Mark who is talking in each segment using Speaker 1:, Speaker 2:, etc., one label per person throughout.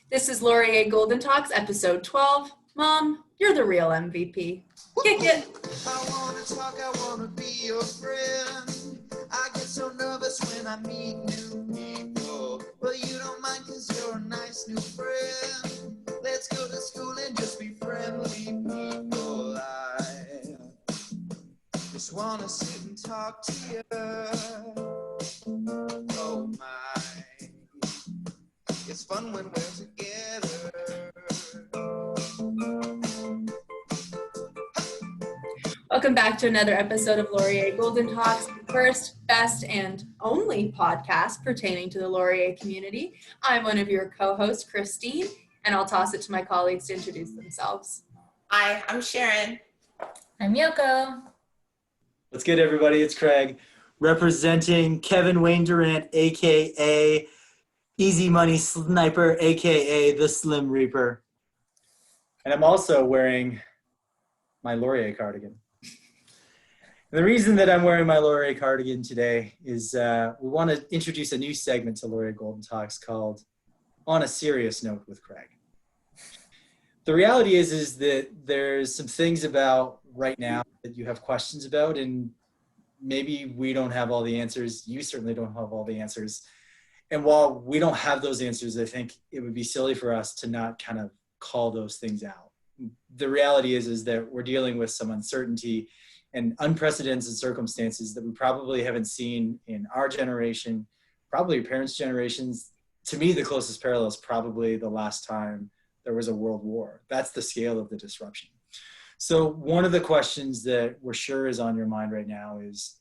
Speaker 1: This is Laurier Golden Talks, episode 12. Mom, you're the real MVP. Kick it.
Speaker 2: I wanna talk, I wanna be your friend. I get so nervous when I meet new people. But you don't mind cause you're a nice new friend. Let's go to school and just be friendly people. I just wanna sit and talk to you. Oh my, it's fun when we're together.
Speaker 1: Welcome back to another episode of Laurier Golden Talks, the first, best, and only podcast pertaining to the Laurier community. I'm one of your co-hosts, Christine, and I'll toss it to my colleagues to introduce themselves.
Speaker 3: Hi, I'm Sharon.
Speaker 4: I'm Yoko.
Speaker 5: What's good, everybody? It's Craig, representing Kevin Wayne Durant, a.k.a. Easy Money Sniper, a.k.a. the Slim Reaper. And I'm also wearing my Laurier cardigan. And the reason that I'm wearing my Laurier cardigan today is we want to introduce a new segment to Laurier Golden Talks called On a Serious Note with Craig. The reality is that there's some things about right now that you have questions about, and maybe we don't have all the answers. You certainly don't have all the answers. And while we don't have those answers, I think it would be silly for us to not kind of call those things out. The reality is that we're dealing with some uncertainty and unprecedented circumstances that we probably haven't seen in our generation, probably your parents' generations. To me, the closest parallel is probably the last time there was a world war. That's the scale of the disruption. So one of the questions that we're sure is on your mind right now is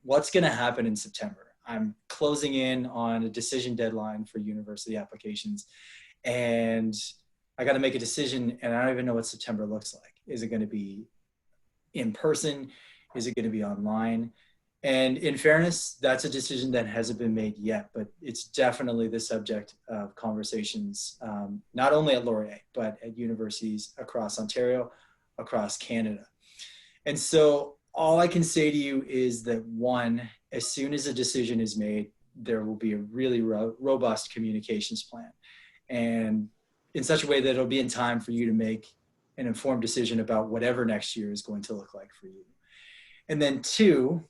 Speaker 5: what's going to happen in September? I'm closing in on a decision deadline for university applications, and I got to make a decision, and I don't even know what September looks like. Is it going to be in person? Is it going to be online? And in fairness, that's a decision that hasn't been made yet, but it's definitely the subject of conversations, not only at Laurier, but at universities across Ontario, across Canada. And so all I can say to you is that one, as soon as a decision is made, there will be a really robust communications plan. And in such a way that it'll be in time for you to make an informed decision about whatever next year is going to look like for you. And then two,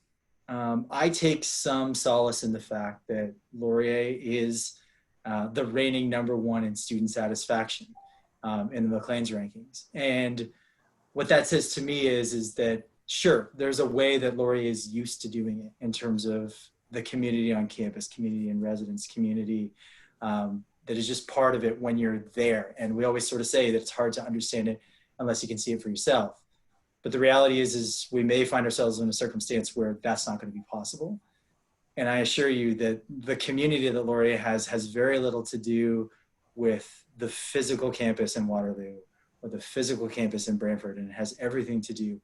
Speaker 5: I take some solace in the fact that Laurier is the reigning #1 in student satisfaction in the Maclean's rankings. And what that says to me is that, sure, there's a way that Laurier is used to doing it in terms of the community on campus, community in residence, community that is just part of it when you're there. And we always sort of say that it's hard to understand it unless you can see it for yourself. But the reality is we may find ourselves in a circumstance where that's not going to be possible. And I assure you that the community that Laurier has very little to do with the physical campus in Waterloo or the physical campus in Brantford, and it has everything to do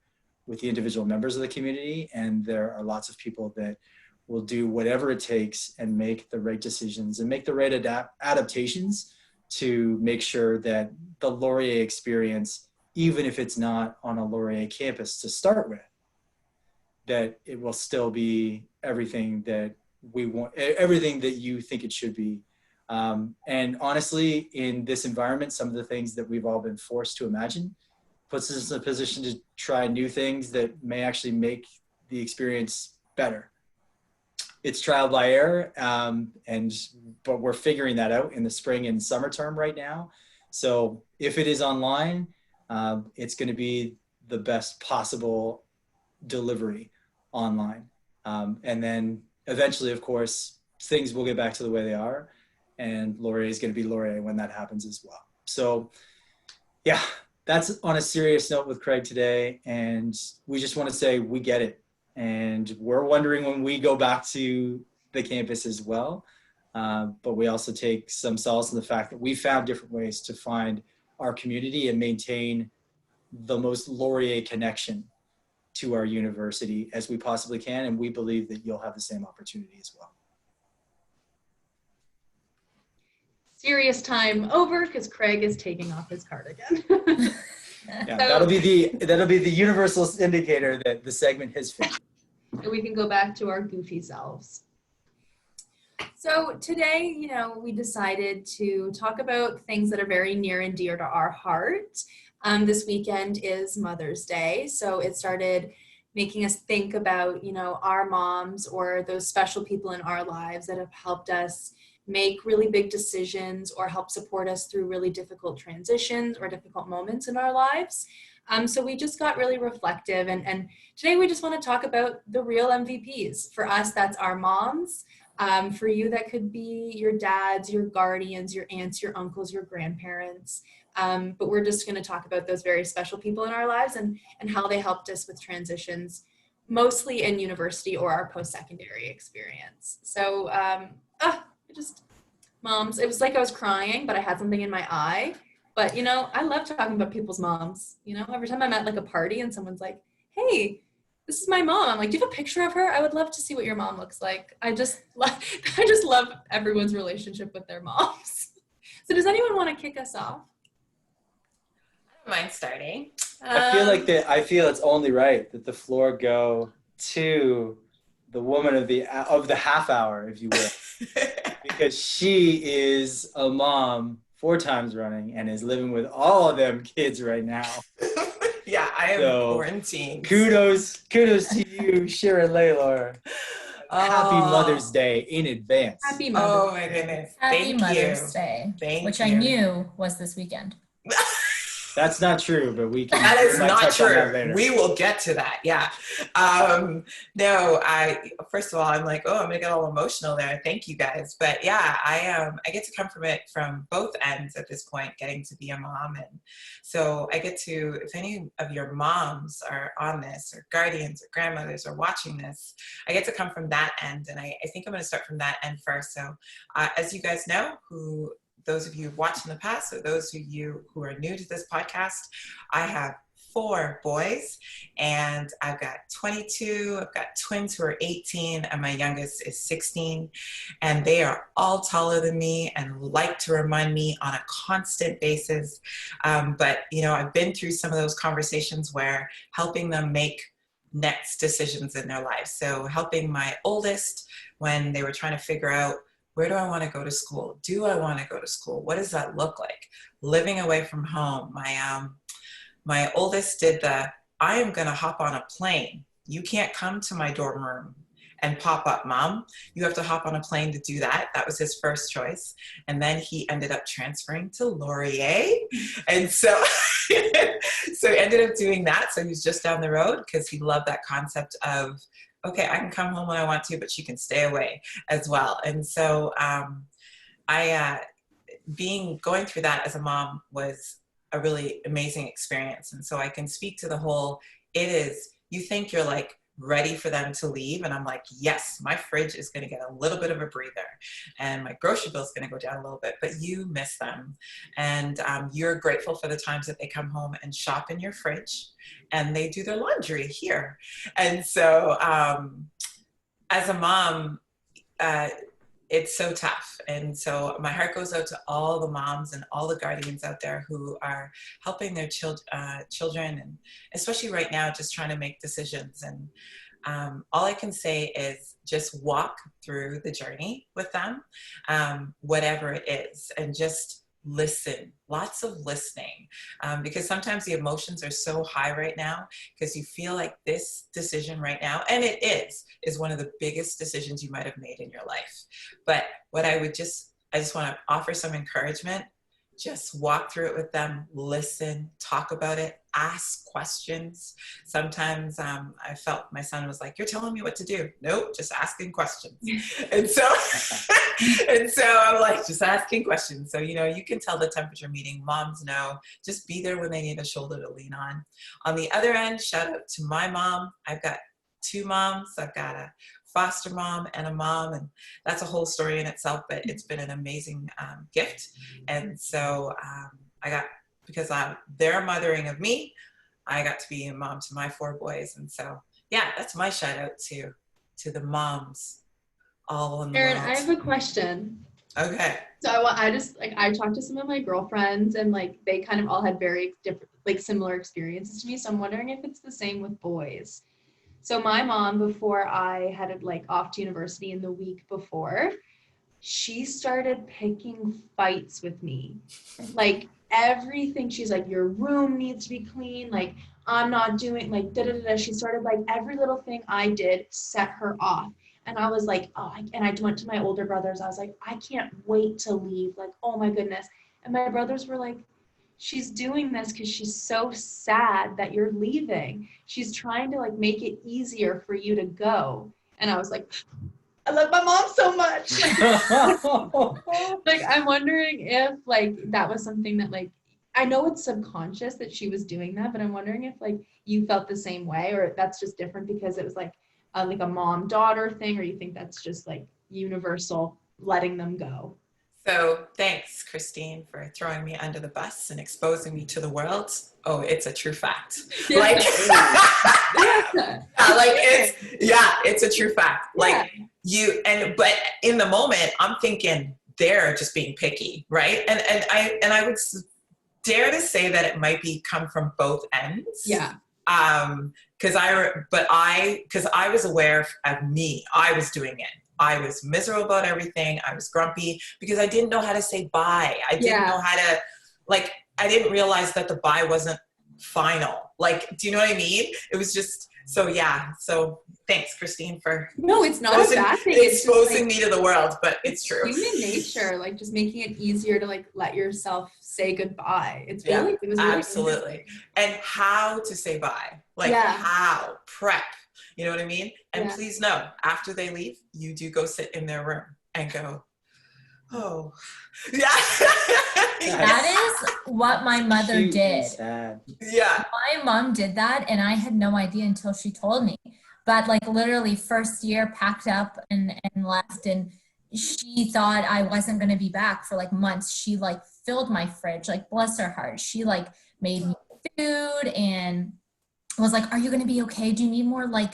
Speaker 5: with the individual members of the community. And there are lots of people that will do whatever it takes and make the right decisions and make the right adaptations to make sure that the Laurier experience, even if it's not on a Laurier campus to start with, that it will still be everything that we want, everything that you think it should be. And honestly, in this environment, some of the things that we've all been forced to imagine puts us in a position to try new things that may actually make the experience better. It's trial by error, but we're figuring that out in the spring and summer term right now. So if it is online, it's going to be the best possible delivery online. And then eventually, of course, things will get back to the way they are, and Laurier is going to be Laurier when that happens as well. So yeah, that's on a serious note with Craig today. And we just want to say we get it. And we're wondering when we go back to the campus as well. But we also take some solace in the fact that we found different ways to find our community and maintain the most Laurier connection to our university as we possibly can. And we believe that you'll have the same opportunity as well.
Speaker 1: Serious time over because Craig is taking off his cardigan.
Speaker 5: Yeah, that'll be the universal indicator that the segment has finished.
Speaker 1: And we can go back to our goofy selves. So today, we decided to talk about things that are very near and dear to our heart. This weekend is Mother's Day, so it started making us think about, our moms or those special people in our lives that have helped us make really big decisions or help support us through really difficult transitions or difficult moments in our lives. So we just got really reflective, and today we just want to talk about the real MVPs. For us, that's our moms. For you, that could be your dads, your guardians, your aunts, your uncles, your grandparents. But we're just going to talk about those very special people in our lives and how they helped us with transitions, mostly in university or our post-secondary experience. So moms, it was like I was crying, but I had something in my eye. But, I love talking about people's moms. Every time I'm at like a party and someone's like, hey, this is my mom. I'm like, do you have a picture of her? I would love to see what your mom looks like. I just love everyone's relationship with their moms. So does anyone want to kick us off?
Speaker 3: I don't mind starting.
Speaker 5: I feel it's only right that the floor go to the woman of the half hour, if you will, because she is a mom 4 times running and is living with all of them kids right now.
Speaker 3: Yeah, I am quarantined.
Speaker 5: Kudos to you, Sharon Laylor. Happy Mother's Day in advance.
Speaker 1: Happy Mother's
Speaker 3: Day. My goodness.
Speaker 4: Happy Mother's Day, which I knew was this weekend.
Speaker 5: That's not true, but we can.
Speaker 3: That is not
Speaker 5: true.
Speaker 3: We will get to that. Yeah. First of all, I'm like, I'm gonna get all emotional there. Thank you guys. But yeah, I get to come from it from both ends at this point, getting to be a mom. And so I get to, if any of your moms are on this, or guardians or grandmothers are watching this, I get to come from that end. And I think I'm gonna start from that end first. So as you guys know, those of you who've watched in the past, or those of you who are new to this podcast, I have 4 boys, and I've got 22, I've got twins who are 18, and my youngest is 16, and they are all taller than me and like to remind me on a constant basis. But, I've been through some of those conversations where helping them make next decisions in their life. So helping my oldest when they were trying to figure out, where do I want to go to school? Do I want to go to school? What does that look like? Living away from home. My oldest did I am going to hop on a plane. You can't come to my dorm room and pop up, Mom. You have to hop on a plane to do that. That was his first choice. And then he ended up transferring to Laurier. And so he ended up doing that. So he was just down the road because he loved that concept of, okay, I can come home when I want to, but she can stay away as well. And so going through that as a mom was a really amazing experience. And so I can speak to the whole, you think you're like ready for them to leave. And I'm like, yes, my fridge is going to get a little bit of a breather and my grocery bill is going to go down a little bit, but you miss them. And you're grateful for the times that they come home and shop in your fridge and they do their laundry here. And so as a mom, it's so tough. And so my heart goes out to all the moms and all the guardians out there who are helping their children, and especially right now, just trying to make decisions. And all I can say is just walk through the journey with them, whatever it is, and just listen, lots of listening, because sometimes the emotions are so high right now because you feel like this decision right now, and it is one of the biggest decisions you might have made in your life. But what I just want to offer some encouragement. Just walk through it with them, listen, talk about it, ask questions. Sometimes I felt my son was like, you're telling me what to do. Nope, just asking questions. And so I'm like, just asking questions. So, you can tell the temperature meeting. Moms know, just be there when they need a shoulder to lean on. On the other end, shout out to my mom. I've got 2 moms. I've got a foster mom and a mom, and that's a whole story in itself, but it's been an amazing gift. And so because their mothering of me, I got to be a mom to my 4 boys. And so, yeah, that's my shout out to the moms all in the world.
Speaker 1: Erin, I have a question.
Speaker 3: Okay.
Speaker 1: So I talked to some of my girlfriends, and they kind of all had very different, similar experiences to me. So I'm wondering if it's the same with boys. So my mom, before I headed off to university in the week before, she started picking fights with me. Like everything, she's like, your room needs to be clean. Like, I'm not doing like da da da. She started like every little thing I did set her off. And I was like, oh, and I went to my older brothers. I was like, I can't wait to leave. Like, oh my goodness. And my brothers were like, she's doing this because she's so sad that you're leaving. She's trying to like make it easier for you to go. And I was like, I love my mom so much. Like, I'm wondering if like that was something that like, I know it's subconscious that she was doing that, but I'm wondering if like you felt the same way, or that's just different because it was like a mom-daughter thing, or you think that's just like universal letting them go.
Speaker 3: So thanks, Christine, for throwing me under the bus and exposing me to the world. Oh, it's a true fact.
Speaker 1: Yeah.
Speaker 3: Like, it's a true fact. Like but in the moment, I'm thinking they're just being picky, right? And I would dare to say that it might be come from both ends.
Speaker 1: Yeah.
Speaker 3: Because I was aware of me. I was doing it. I was miserable about everything. I was grumpy because I didn't know how to say bye. I didn't know how to, like, I didn't realize that the bye wasn't final. Like, do you know what I mean? It was just, so yeah. So thanks, Christine, for
Speaker 1: no, it's not a bad thing.
Speaker 3: Exposing me to the world, but it's true.
Speaker 1: Human nature, like just making it easier to like let yourself say goodbye. It's really, it was really
Speaker 3: absolutely. And how to say bye, like how prep. You know what I mean? And please know, after they leave, you do go sit in their room and go, oh. Yeah.
Speaker 4: That is what my mother did.
Speaker 5: Sad.
Speaker 3: Yeah.
Speaker 4: My mom did that, and I had no idea until she told me. But like literally first year packed up and left, and she thought I wasn't going to be back for like months. She like filled my fridge, like bless her heart. She like made me food and was like, are you going to be okay? Do you need more like,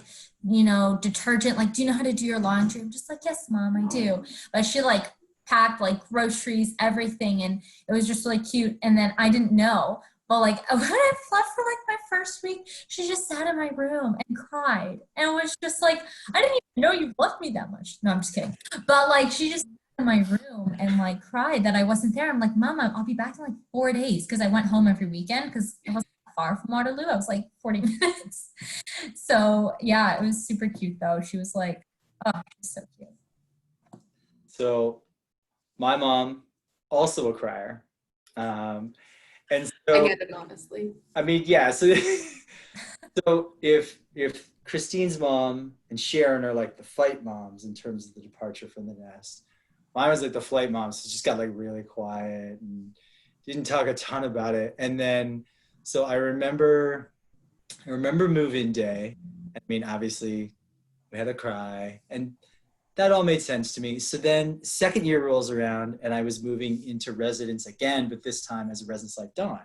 Speaker 4: you know, detergent? Like, do you know how to do your laundry? I'm just like, yes, Mom, I do. But she like packed like groceries, everything. And it was just really cute. And then I didn't know, but like when I left for like my first week, she just sat in my room and cried. And it was just like, I didn't even know you loved me that much. No, I'm just kidding. But like, she just sat in my room and like cried that I wasn't there. I'm like, Mama, I'll be back in like 4 days. Cause I went home every weekend because I was far from Waterloo. I was like 40 minutes. So yeah, it was super cute though. She was like, oh, she's so cute.
Speaker 5: So my mom, also a crier. And so
Speaker 1: I get it, honestly.
Speaker 5: I mean, yeah. So if Christine's mom and Sharon are like the fight moms in terms of the departure from the nest, mine was like the flight mom. So just got like really quiet and didn't talk a ton about it. And then, so I remember move-in day. I mean, obviously we had a cry and that all made sense to me. So then second year rolls around and I was moving into residence again, but this time as a residence like Dawn.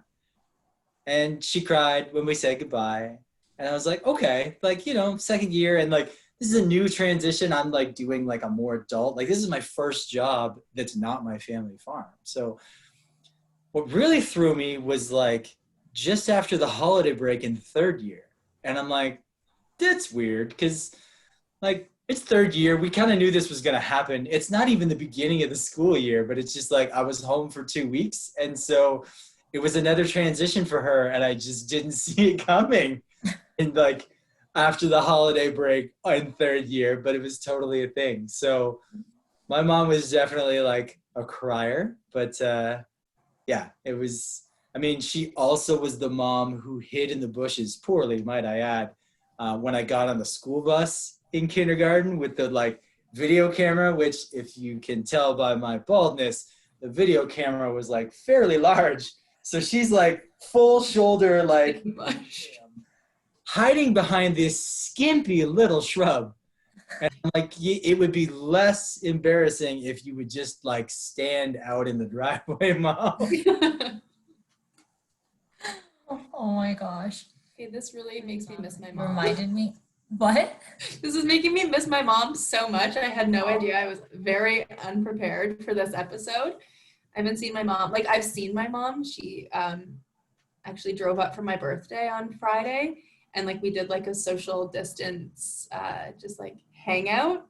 Speaker 5: And she cried when we said goodbye. And I was like, okay, like, you know, second year and like, this is a new transition. I'm like doing like a more adult, like this is my first job that's not my family farm. So what really threw me was like just after the holiday break in third year. And I'm like, that's weird because like it's third year. We kind of knew this was going to happen. It's not even the beginning of the school year, but it's just like I was home for 2 weeks. And so it was another transition for her and I just didn't see it coming. And like after the holiday break in third year, but it was totally a thing. So my mom was definitely like a crier, but yeah, it was, I mean, she also was the mom who hid in the bushes, poorly, might I add, when I got on the school bus in kindergarten with the like video camera, which if you can tell by my baldness, the video camera was like fairly large. So she's like full shoulder, like hiding behind this skimpy little shrub. And I'm like, it would be less embarrassing if you would just like stand out in the driveway, Mom.
Speaker 4: Oh my gosh.
Speaker 1: Okay, this really makes me miss my mom.
Speaker 4: Reminded me. What?
Speaker 1: This is making me miss my mom so much. I had no idea. I was very unprepared for this episode. I haven't seen my mom. Like, I've seen my mom. She actually drove up for my birthday on Friday. And, like, we did, like, a social distance, just, like, hangout.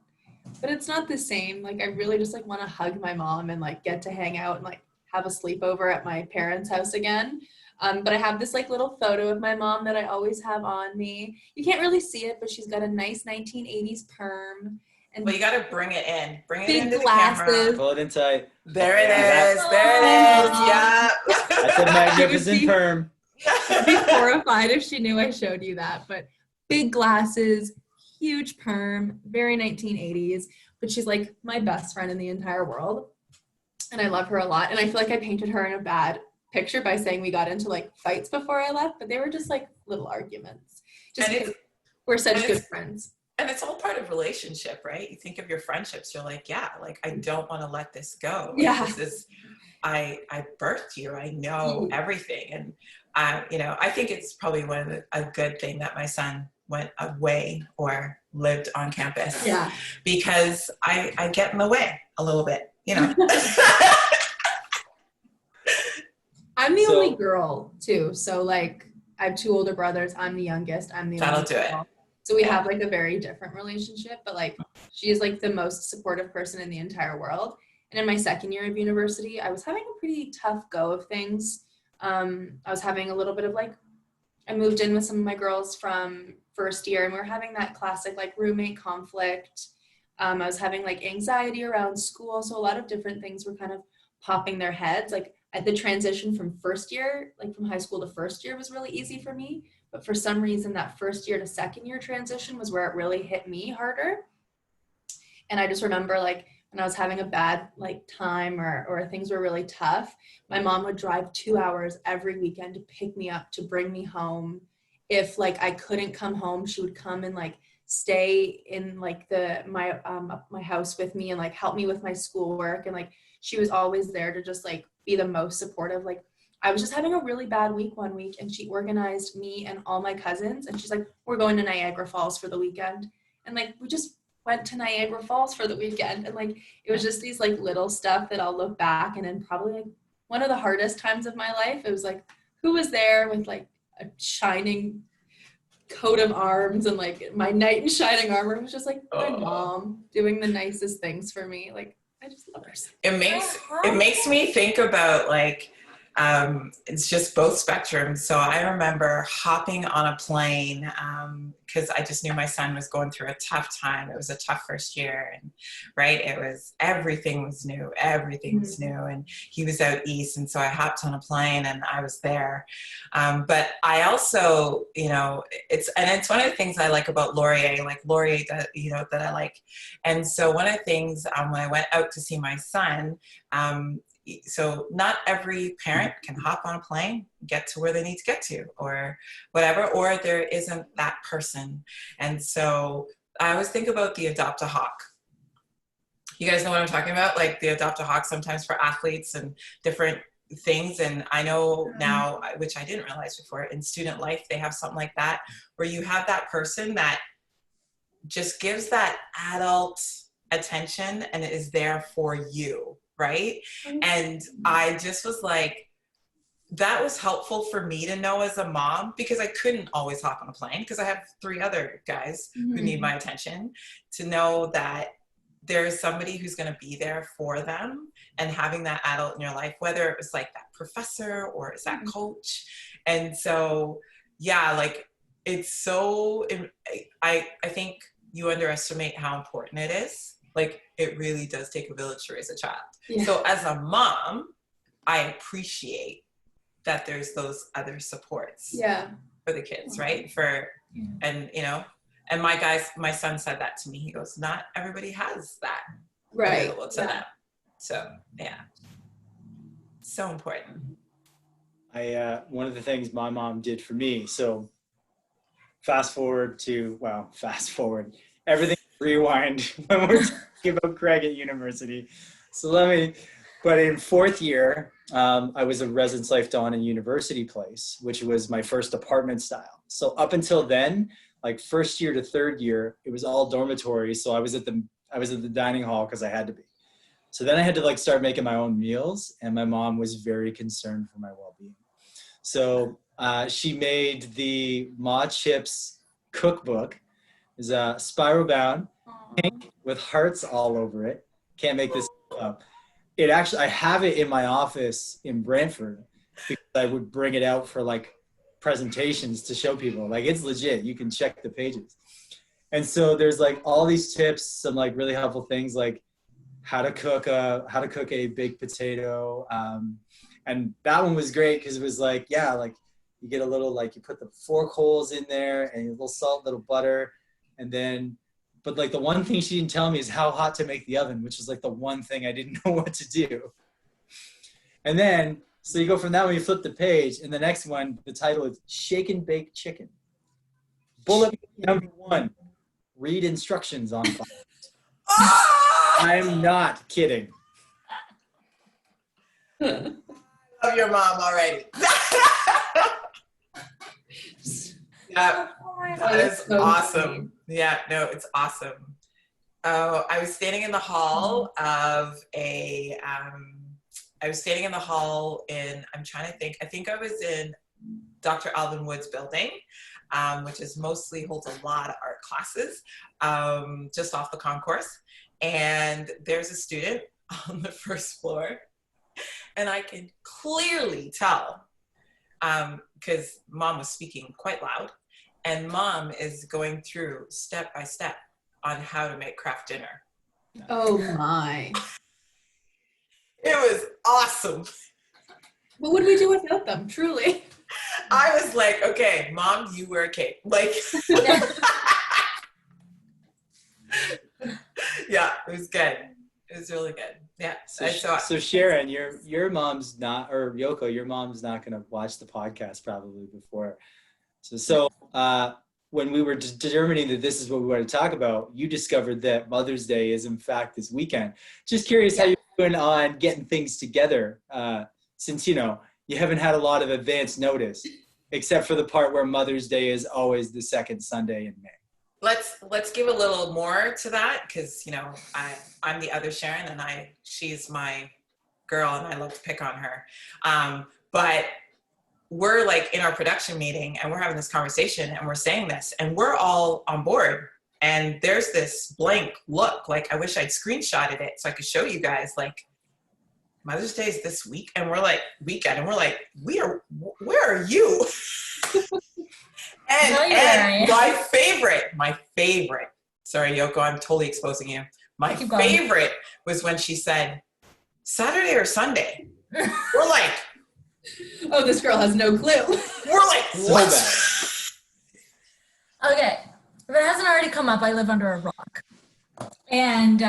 Speaker 1: but it's not the same. Like I really just like want to hug my mom and like get to hang out and like have a sleepover at my parents' house again. But I have this like little photo of my mom that I always have on me. You can't really see it, but she's got a nice 1980s perm and
Speaker 3: Well, you got to bring it in. Bring it
Speaker 1: big
Speaker 3: into the
Speaker 1: glasses.
Speaker 3: camera.
Speaker 5: Pull it in tight.
Speaker 3: There it
Speaker 5: Yeah.
Speaker 3: is. There it is.
Speaker 5: That's a
Speaker 3: Yeah.
Speaker 5: magnificent
Speaker 1: be-
Speaker 5: perm.
Speaker 1: I'd be horrified if she knew I showed you that. But big glasses, huge perm, very 1980s. But she's like my best friend in the entire world. And I love her a lot. And I feel like I painted her in a bad picture by saying we got into like fights before I left, but they were just like little arguments. Just
Speaker 3: And
Speaker 1: because we're such
Speaker 3: and
Speaker 1: good
Speaker 3: it's-
Speaker 1: friends.
Speaker 3: And it's all part of relationship, right? You think of your friendships, you're like, yeah, like I don't want to let this go. Like,
Speaker 1: Yeah.
Speaker 3: this is, I birthed you. I know
Speaker 1: Mhm.
Speaker 3: everything. And you know, I think it's probably a good thing that my son went away or lived on campus.
Speaker 1: Yeah.
Speaker 3: Because I get in the way a little bit, you know.
Speaker 1: I'm the
Speaker 5: So-
Speaker 1: only girl too. So like I have 2 older brothers. I'm the youngest. I'm the
Speaker 3: That'll
Speaker 1: only
Speaker 3: do it.
Speaker 1: girl. So we
Speaker 3: Yeah.
Speaker 1: have like a very different relationship, but like she is like the most supportive person in the entire world. And in my second year of university, I was having a pretty tough go of things. I was having a little bit of like, I moved in with some of my girls from first year and we were having that classic like roommate conflict. I was having like anxiety around school. So a lot of different things were kind of popping their heads. Like at the transition from first year, like from high school to first year was really easy for me. But for some reason, that first year to second year transition was where it really hit me harder. And I just remember like when I was having a bad like time or things were really tough, my mom would drive 2 hours every weekend to pick me up, to bring me home. If like I couldn't come home, she would come and like stay in like my house with me and like help me with my schoolwork. And like she was always there to just like be the most supportive. Like I was just having a really bad week one week and she organized me and all my cousins and she's like, we're going to Niagara Falls for the weekend. And like, we just went to Niagara Falls for the weekend. And like, it was just these like little stuff that I'll look back and then probably like one of the hardest times of my life, it was like, who was there with like a shining coat of arms and like my knight in shining armor? It was just like my mom doing the nicest things for me. Like, I just love her so
Speaker 3: It makes me think about like it's just both spectrums. So I remember hopping on a plane because I just knew my son was going through a tough time. It was a tough first year, and right, it was everything was new, and he was out east, and so I hopped on a plane and I was there. But I also, you know, it's one of the things I like about Laurier, like Laurier that that I like, and so one of the things when I went out to see my son. So not every parent can hop on a plane, get to where they need to get to or whatever, or there isn't that person. And so I always think about the Adopt a Hawk. You guys know what I'm talking about? Like the Adopt a Hawk sometimes for athletes and different things. And I know now, which I didn't realize before, in student life, they have something like that, where you have that person that just gives that adult attention and is there for you. Right. And I just was like, that was helpful for me to know as a mom, because I couldn't always hop on a plane because I have 3 other guys who need my attention, to know that there's somebody who's going to be there for them, and having that adult in your life, whether it was like that professor or it's that coach. And so, yeah, like it's so, I think you underestimate how important it is. Like it really does take a village to raise a child.
Speaker 1: Yeah.
Speaker 3: So as a mom, I appreciate that there's those other supports for the kids, right? And you know, and my son said that to me. He goes, not everybody has that available to them. So yeah, so important.
Speaker 5: One of the things my mom did for me, so fast forward, everything rewind when we're talking about Craig at university. So but in 4th year, I was a residence life Dawn in University Place, which was my first apartment style. So up until then, like 1st year to 3rd year, it was all dormitories. So I was at the dining hall because I had to be. So then I had to like start making my own meals, and my mom was very concerned for my well-being. So she made the Ma Chips cookbook. It's spiral bound. with hearts all over it. Can't make this up. It actually, I have it in my office in Brantford because I would bring it out for like presentations to show people. Like it's legit. You can check the pages. And so there's like all these tips, some like really helpful things like how to cook a baked potato. And that one was great because it was like, yeah, like you get a little, like you put the fork holes in there and a little salt, little butter. And then, but like the one thing she didn't tell me is how hot to make the oven, which is like the one thing I didn't know what to do. And then, so you go from that one, you flip the page, and the next one, the title is Shake and Bake Chicken. Bullet number 1, read instructions on fire. I'm not kidding.
Speaker 3: Love your mom already. Yeah, that is
Speaker 1: so
Speaker 3: awesome.
Speaker 1: funny.
Speaker 3: Yeah, no, it's awesome. Oh, I was standing in the hall of a, I'm trying to think, I think I was in Dr. Alvin Wood's building, which is mostly holds a lot of art classes, just off the concourse. And there's a student on the first floor, and I can clearly tell, because mom was speaking quite loud, and mom is going through step by step on how to make craft dinner.
Speaker 1: Oh my.
Speaker 3: It was awesome.
Speaker 1: What would we do without them, truly?
Speaker 3: I was like, okay, mom, you wear a cape. Like, yeah, it was good. It was really good. Yeah.
Speaker 5: So Sharon, your mom's not, or Yoko, your mom's not going to watch the podcast probably before. So when we were determining that this is what we want to talk about, you discovered that Mother's Day is in fact this weekend. Just curious how you're doing on getting things together, since you haven't had a lot of advance notice, except for the part where Mother's Day is always the second Sunday in May.
Speaker 3: Let's give a little more to that, because I'm the other Sharon, and she's my girl, and I love to pick on her. But we're like in our production meeting, and we're having this conversation, and we're saying this, and we're all on board. And there's this blank look, like I wish I'd screenshotted it so I could show you guys, like, Mother's Day is this week, and we're like, weekend, and we're like, where are you? and my favorite, sorry, Yoko, I'm totally exposing you. My favorite was when she said, Saturday or Sunday? We're like,
Speaker 1: Oh, this girl has no clue.
Speaker 3: we're like, what?
Speaker 5: So
Speaker 4: Okay, if it hasn't already come up, I live under a rock. And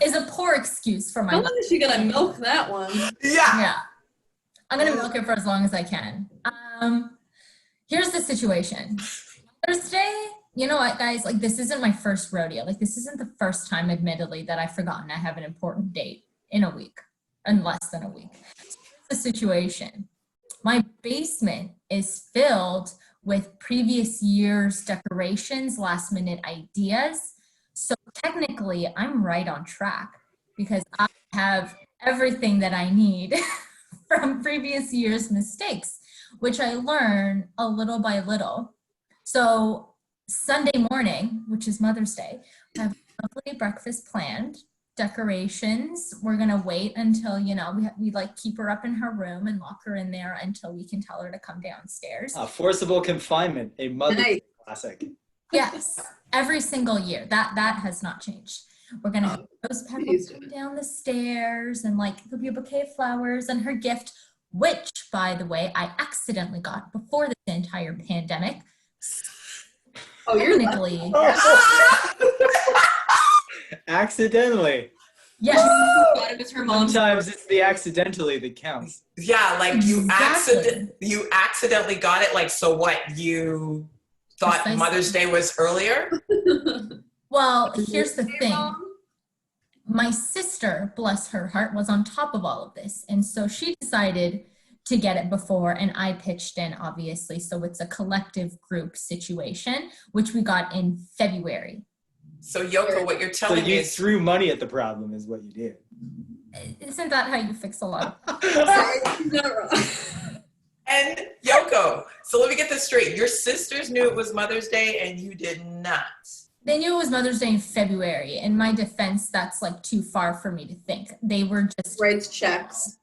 Speaker 4: is a poor excuse for my
Speaker 1: How long is she gonna milk that one?
Speaker 3: Yeah.
Speaker 4: Yeah. I'm going to milk it for as long as I can. Here's the situation. Mother's Day, you know what, guys? Like, this isn't my first rodeo. Like, this isn't the first time, admittedly, that I've forgotten I have an important date in a week, in less than a week. So here's the situation. My basement is filled with previous year's decorations, last-minute ideas. So technically, I'm right on track because I have everything that I need from previous year's mistakes, which I learn a little by little. So Sunday morning, which is Mother's Day, I have a lovely breakfast planned, decorations. We're going to wait until, we like keep her up in her room and lock her in there until we can tell her to come downstairs.
Speaker 5: forcible confinement, a Mother's Day classic.
Speaker 4: Yes, every single year. That has not changed. We're going to have Rose Pepper come down the stairs, and like there'll be a bouquet of flowers and her gift, which, by the way, I accidentally got before this entire pandemic.
Speaker 1: Oh, you're
Speaker 4: Technically.
Speaker 5: Accidentally.
Speaker 4: Yes.
Speaker 1: It was her mom.
Speaker 5: Sometimes it's the accidentally that counts.
Speaker 3: Yeah, like
Speaker 4: Exactly.
Speaker 3: you accidentally got it. Like, so what? You thought
Speaker 4: Precisely.
Speaker 3: Mother's Day was earlier?
Speaker 4: Well, here's the thing. My sister, bless her heart, was on top of all of this. And so she decided to get it before, and I pitched in, obviously. So it's a collective group situation, which we got in February.
Speaker 3: So Yoko, what you're
Speaker 5: So
Speaker 3: telling me
Speaker 5: you
Speaker 3: is
Speaker 5: threw money at the problem is what you did.
Speaker 4: Isn't that how you fix a lot?
Speaker 1: Not wrong.
Speaker 3: And Yoko, so let me get this straight. Your sisters knew it was Mother's Day and you did not.
Speaker 4: They knew it was Mother's Day in February. In my defense, that's like too far for me to think. They were just,
Speaker 1: Writes checks.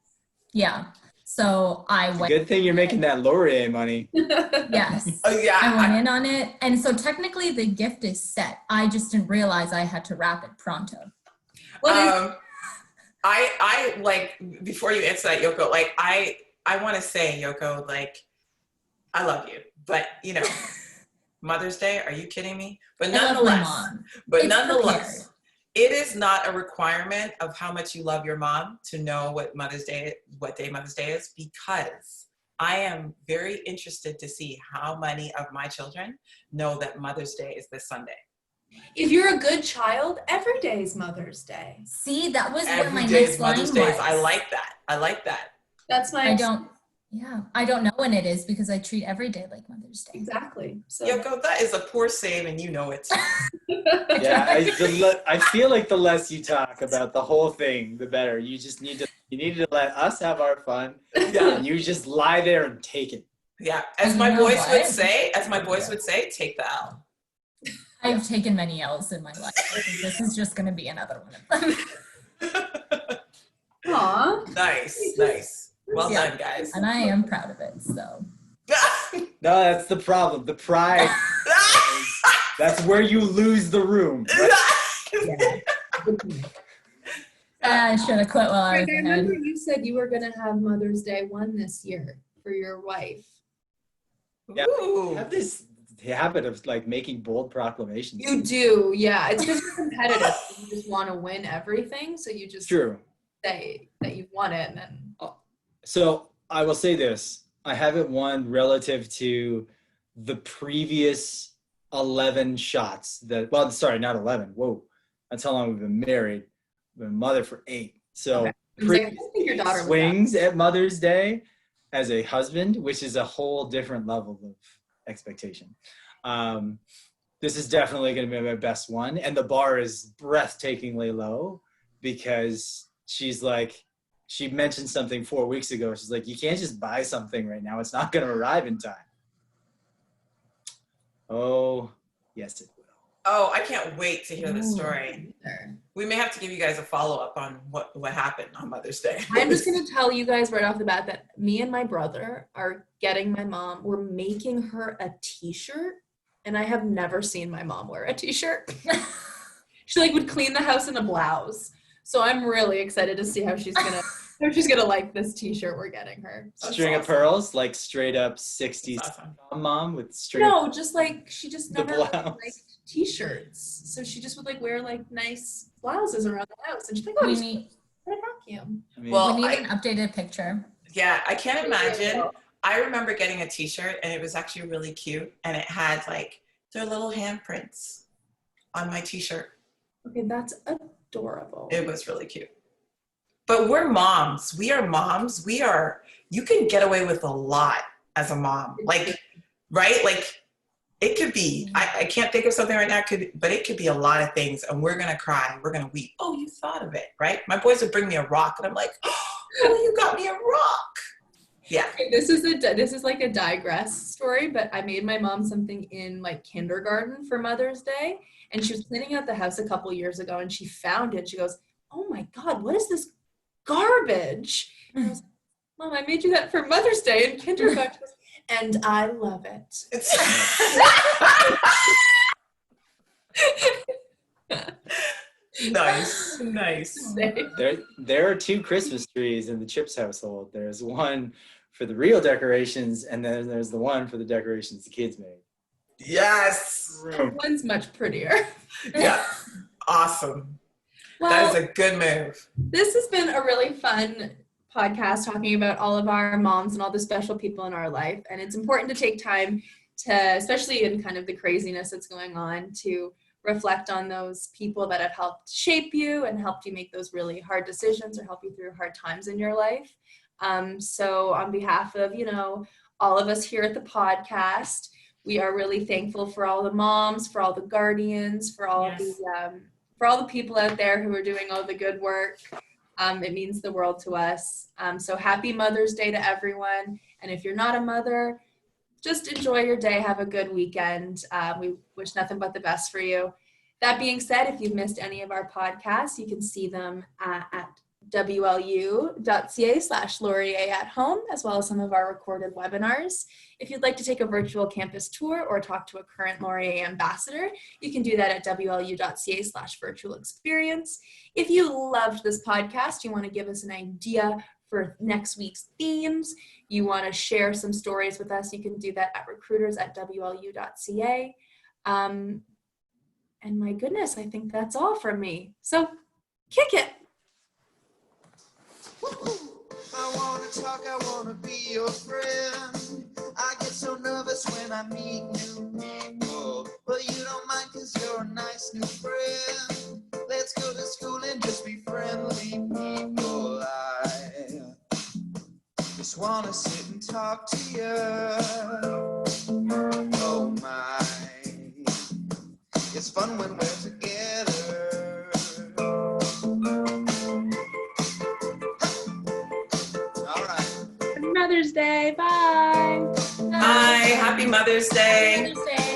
Speaker 4: yeah. So I went,
Speaker 5: Good thing you're making that Laurier money.
Speaker 4: yes.
Speaker 3: Oh yeah.
Speaker 4: I went in on it. And so technically the gift is set. I just didn't realize I had to wrap it pronto.
Speaker 3: I like, before you answer that, Yoko, like I want to say, Yoko, like I love you, but you know, Mother's Day, are you kidding me? But nonetheless,
Speaker 4: It's prepared.
Speaker 3: it is not a requirement of how much you love your mom to know what day Mother's Day is, because I am very interested to see how many of my children know that Mother's Day is this Sunday.
Speaker 1: If you're a good child, every day is Mother's Day.
Speaker 4: See, that was what my
Speaker 3: Every day
Speaker 4: next
Speaker 3: is
Speaker 4: line
Speaker 3: Mother's
Speaker 4: was.
Speaker 3: Day. I like that.
Speaker 1: That's my
Speaker 4: I don't know when it is because I treat every day like Mother's Day.
Speaker 1: exactly. So
Speaker 3: Yoko, that is a poor save, and you know it.
Speaker 5: Yeah, I feel like the less you talk about the whole thing, the better. You need to let us have our fun.
Speaker 3: Yeah.
Speaker 5: And you just lie there and take it.
Speaker 3: Yeah, as
Speaker 4: You
Speaker 3: my
Speaker 4: know
Speaker 3: boys
Speaker 4: what?
Speaker 3: would say, take the L.
Speaker 4: I've taken many L's in my life. I think this is just going to be another one of them.
Speaker 1: Aw.
Speaker 3: Nice. Well
Speaker 4: Yeah.
Speaker 3: done, guys.
Speaker 4: And I am proud of it. So
Speaker 5: No, that's the problem. The pride. That's where you lose the room.
Speaker 4: I should have quit while I was
Speaker 1: Greg, I
Speaker 4: ahead.
Speaker 1: remember you said you were going to have Mother's Day 1 this year for your wife.
Speaker 5: Yeah.
Speaker 3: Ooh.
Speaker 5: I have this habit of like making bold proclamations.
Speaker 1: You do, yeah. It's because you're competitive. You just want to win everything, so you just
Speaker 5: True.
Speaker 1: say that you've won it, and then
Speaker 5: So I will say this. I haven't won relative to the previous 11 shots not 11. Whoa. That's how long we've been married. We've been mother for 8. So
Speaker 1: Okay. I was like, I
Speaker 5: previous
Speaker 1: think your daughter was
Speaker 5: swings at Mother's Day as a husband, which is a whole different level of expectation. This is definitely going to be my best one. And the bar is breathtakingly low because she mentioned something 4 weeks ago. She's like, you can't just buy something right now. It's not going to arrive in time. Oh, yes, it will.
Speaker 3: Oh, I can't wait to hear the
Speaker 1: Ooh.
Speaker 3: story. We may have to give you guys a follow-up on what happened on Mother's Day.
Speaker 1: I'm just going to tell you guys right off the bat that me and my brother are getting my mom, we're making her a t-shirt, and I have never seen my mom wear a t-shirt. She like would clean the house in a blouse. So I'm really excited to see how she's gonna like this t-shirt we're getting her.
Speaker 3: That's
Speaker 5: String of
Speaker 3: awesome.
Speaker 5: pearls, like straight up 60s
Speaker 3: That's awesome.
Speaker 5: mom with straight
Speaker 1: No, just like she just
Speaker 5: The
Speaker 1: never
Speaker 5: blouse.
Speaker 1: liked t-shirts. So she just would like wear like nice blouses around the house, and she's like, "Oh,
Speaker 4: We
Speaker 1: just
Speaker 4: need,
Speaker 1: put a vacuum."
Speaker 5: I mean,
Speaker 3: Well,
Speaker 4: we need
Speaker 3: I-
Speaker 4: an updated picture.
Speaker 3: Yeah, I can't imagine. I remember getting a t-shirt and it was actually really cute, and it had like their little handprints on my t-shirt.
Speaker 1: Okay, that's adorable.
Speaker 3: It was really cute. But we're moms. We are moms. You can get away with a lot as a mom. Like, right? Like, it could be, I can't think of something right now, but it could be a lot of things, and we're going to cry. We're going to weep. Oh, you thought of it, right? My boys would bring me a rock, and I'm like, oh, you got me a rock. Yeah.
Speaker 1: Okay, this is like a digress story, but I made my mom something in like kindergarten for Mother's Day, and she was cleaning out the house a couple years ago, and she found it. She goes, "Oh my God, what is this garbage?" And I was like, "Mom, I made you that for Mother's Day in kindergarten." She goes, "And I love it."
Speaker 3: Nice.
Speaker 5: there are 2 Christmas trees in the Chips household. There's one for the real decorations, and then there's the one for the decorations the kids made.
Speaker 3: Yes.
Speaker 1: One's much prettier.
Speaker 3: Yeah. Awesome.
Speaker 1: Well,
Speaker 3: That is a good move.
Speaker 1: this has been a really fun podcast talking about all of our moms and all the special people in our life. And it's important to take time to, especially in kind of the craziness that's going on, to reflect on those people that have helped shape you and helped you make those really hard decisions or help you through hard times in your life. So on behalf of, all of us here at the podcast, we are really thankful for all the moms, for all the guardians, for all the people out there who are doing all the good work. It means the world to us. So happy Mother's Day to everyone. And if you're not a mother, just enjoy your day. Have a good weekend. We wish nothing but the best for you. That being said, if you've missed any of our podcasts, you can see them at wlu.ca/Laurier at home, as well as some of our recorded webinars. If you'd like to take a virtual campus tour or talk to a current Laurier ambassador, you can do that at wlu.ca/virtual experience. If you loved this podcast, you want to give us an idea for next week's themes, you want to share some stories with us, you can do that at recruiters@wlu.ca. And my goodness, I think that's all from me. So kick it.
Speaker 2: I wanna talk, I wanna be your friend. I get so nervous when I meet new people, but you don't mind cause you're a nice new friend. Let's go to school and just be friendly people. I just wanna sit and talk to you. Oh my, it's fun when we're together. All right.
Speaker 1: Mother's Day. Bye.
Speaker 3: Bye. Happy Mother's Day.
Speaker 4: Mother's Day.